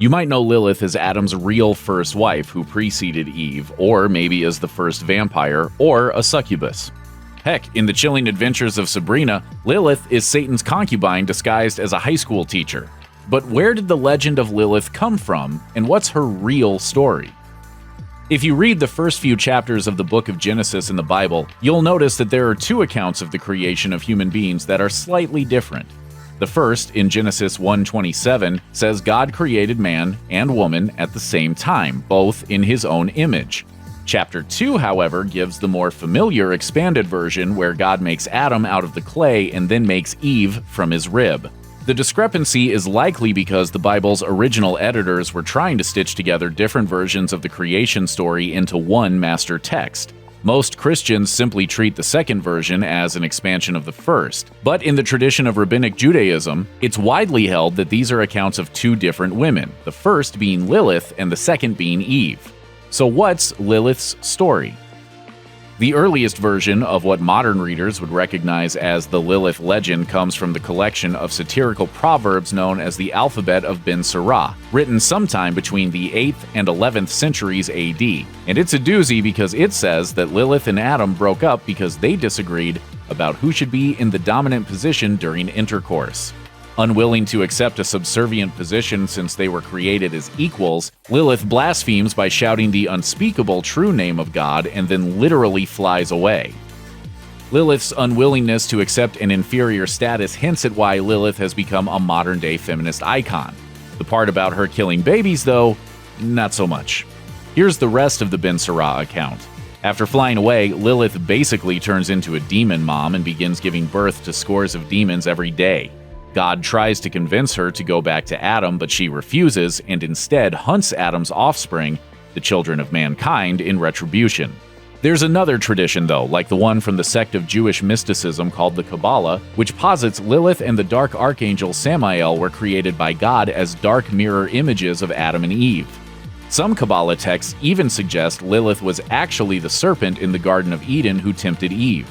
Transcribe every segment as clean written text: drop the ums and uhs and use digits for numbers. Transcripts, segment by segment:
You might know Lilith as Adam's real first wife who preceded Eve, or maybe as the first vampire, or a succubus. Heck, in the Chilling Adventures of Sabrina, Lilith is Satan's concubine disguised as a high school teacher. But where did the legend of Lilith come from, and what's her real story? If you read the first few chapters of the book of Genesis in the Bible, you'll notice that there are two accounts of the creation of human beings that are slightly different. The first, in Genesis 1:27, says God created man and woman at the same time, both in his own image. Chapter 2, however, gives the more familiar expanded version where God makes Adam out of the clay and then makes Eve from his rib. The discrepancy is likely because the Bible's original editors were trying to stitch together different versions of the creation story into one master text. Most Christians simply treat the second version as an expansion of the first, but in the tradition of Rabbinic Judaism, it's widely held that these are accounts of two different women, the first being Lilith and the second being Eve. So what's Lilith's story? The earliest version of what modern readers would recognize as the Lilith legend comes from the collection of satirical proverbs known as the Alphabet of Ben Sirah, written sometime between the 8th and 11th centuries AD. And it's a doozy because it says that Lilith and Adam broke up because they disagreed about who should be in the dominant position during intercourse. Unwilling to accept a subservient position since they were created as equals, Lilith blasphemes by shouting the unspeakable true name of God and then literally flies away. Lilith's unwillingness to accept an inferior status hints at why Lilith has become a modern-day feminist icon. The part about her killing babies, though, not so much. Here's the rest of the Ben Sirah account. After flying away, Lilith basically turns into a demon mom and begins giving birth to scores of demons every day. God tries to convince her to go back to Adam, but she refuses and instead hunts Adam's offspring, the children of mankind, in retribution. There's another tradition, though, like the one from the sect of Jewish mysticism called the Kabbalah, which posits Lilith and the dark archangel Samael were created by God as dark mirror images of Adam and Eve. Some Kabbalah texts even suggest Lilith was actually the serpent in the Garden of Eden who tempted Eve.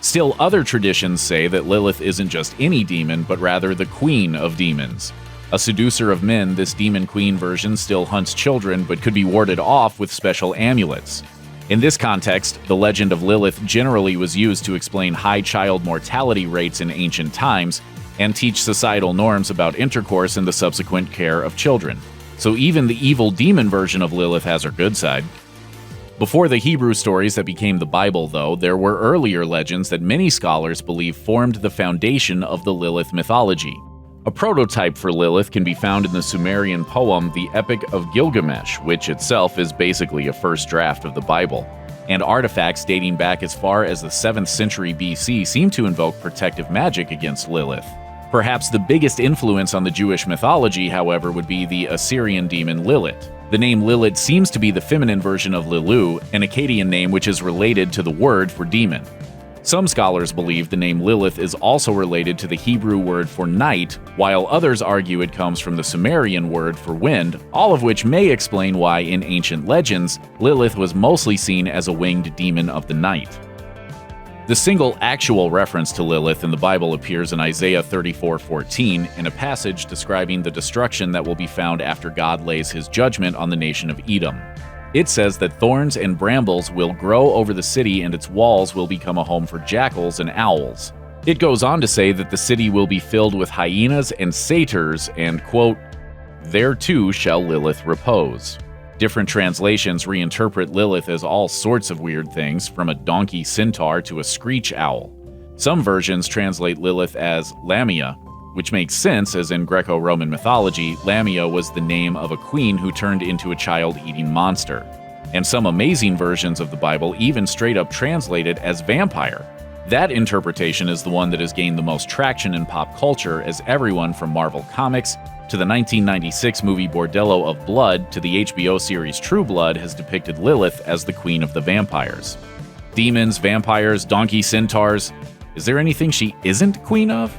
Still, other traditions say that Lilith isn't just any demon, but rather the queen of demons. A seducer of men, this demon queen version still hunts children, but could be warded off with special amulets. In this context, the legend of Lilith generally was used to explain high child mortality rates in ancient times and teach societal norms about intercourse and the subsequent care of children. So even the evil demon version of Lilith has her good side. Before the Hebrew stories that became the Bible, though, there were earlier legends that many scholars believe formed the foundation of the Lilith mythology. A prototype for Lilith can be found in the Sumerian poem The Epic of Gilgamesh, which itself is basically a first draft of the Bible. And artifacts dating back as far as the 7th century BC seem to invoke protective magic against Lilith. Perhaps the biggest influence on the Jewish mythology, however, would be the Assyrian demon Lilith. The name Lilith seems to be the feminine version of Lilu, an Akkadian name which is related to the word for demon. Some scholars believe the name Lilith is also related to the Hebrew word for night, while others argue it comes from the Sumerian word for wind, all of which may explain why in ancient legends, Lilith was mostly seen as a winged demon of the night. The single actual reference to Lilith in the Bible appears in Isaiah 34:14 in a passage describing the destruction that will be found after God lays his judgment on the nation of Edom. It says that thorns and brambles will grow over the city and its walls will become a home for jackals and owls. It goes on to say that the city will be filled with hyenas and satyrs and, quote, "There too shall Lilith repose." Different translations reinterpret Lilith as all sorts of weird things, from a donkey centaur to a screech owl. Some versions translate Lilith as Lamia, which makes sense as in Greco-Roman mythology, Lamia was the name of a queen who turned into a child-eating monster. And some amazing versions of the Bible even straight up translate it as vampire. That interpretation is the one that has gained the most traction in pop culture, as everyone from Marvel Comics to the 1996 movie Bordello of Blood to the HBO series True Blood has depicted Lilith as the queen of the vampires. Demons, vampires, donkey centaurs. Is there anything she isn't queen of?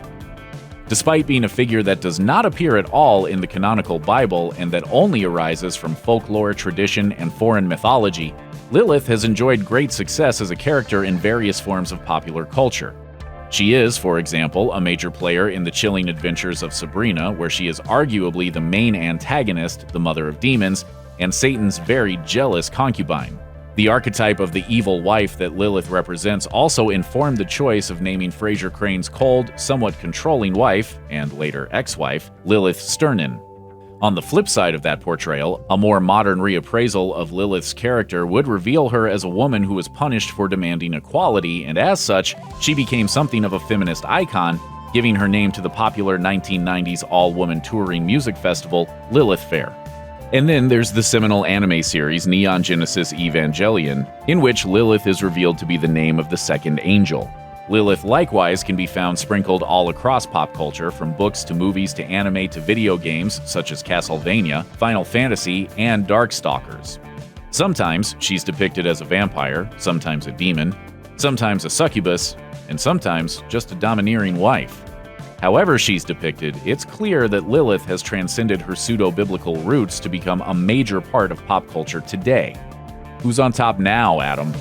Despite being a figure that does not appear at all in the canonical Bible and that only arises from folklore, tradition, and foreign mythology, Lilith has enjoyed great success as a character in various forms of popular culture. She is, for example, a major player in the Chilling Adventures of Sabrina, where she is arguably the main antagonist, the mother of demons, and Satan's very jealous concubine. The archetype of the evil wife that Lilith represents also informed the choice of naming Fraser Crane's cold, somewhat controlling wife, and later ex-wife, Lilith Sternin. On the flip side of that portrayal, a more modern reappraisal of Lilith's character would reveal her as a woman who was punished for demanding equality, and as such, she became something of a feminist icon, giving her name to the popular 1990s all-woman touring music festival, Lilith Fair. And then there's the seminal anime series Neon Genesis Evangelion, in which Lilith is revealed to be the name of the second angel. Lilith likewise can be found sprinkled all across pop culture, from books to movies to anime to video games such as Castlevania, Final Fantasy, and Darkstalkers. Sometimes she's depicted as a vampire, sometimes a demon, sometimes a succubus, and sometimes just a domineering wife. However she's depicted, it's clear that Lilith has transcended her pseudo-biblical roots to become a major part of pop culture today. Who's on top now, Adam?